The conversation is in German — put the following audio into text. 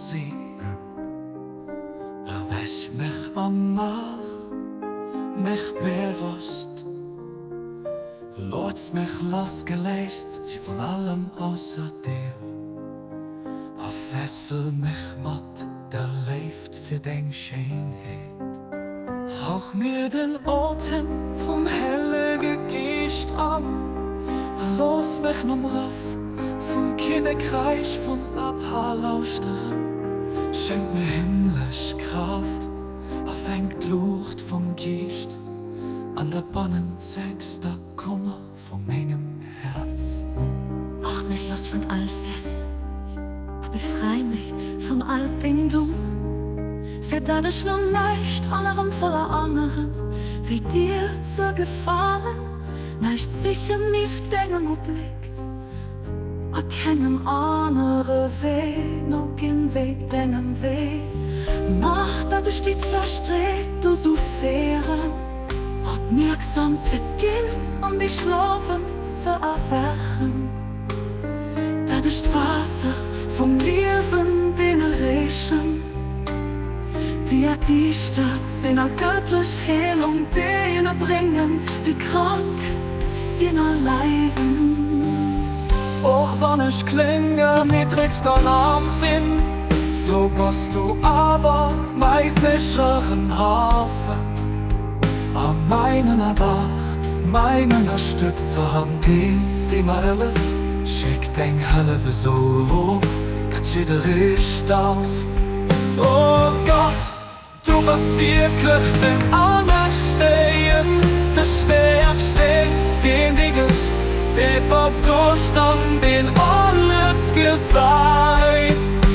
sein. Wees mich am Nacht, mich bewusst. Lass mich losgelöst sie von allem außer dir. Fessel mich matt, der lebt für den Schönheit. Hauch mir den Atem vom heiligen Geist an. Lass mich nom rauf vom Königreich von Abhalausteren. Schenk mir himmlisch Kraft, fängt Lucht vom Geist an der Bonnen zeigst der Kummer von meinem Herz. Mach mich los von all Fesseln, befrei mich von all Bindung. Für dadurch nur nicht anderem voller anderen, wie dir zu gefallen, nicht sicher nicht deinem Blick. Erkennen andere Weg, noch in Weg deinem Weg. Mach, dass ich die zerstrebt, du so fähren. Aufmerksam zu gehen und die Schlafen zu erwachen. Das ist Wasser vom Leben, den Regen. Die Stadt seiner göttlichen Heilung, denen bringen, die krank seiner leiden. Auch wenn ich klinge, niedrigst an Arm sind, so bist du aber mein sicheren Hafen. An meinen Dach, meinen Stützer, an die mir hilft, schick den Hilfe so hoch, dass jeder Stadt. Oh Gott, du bist wirklich den Anerstehen, der Stärkste, den die gibt, der Verstand, den alles gesagt.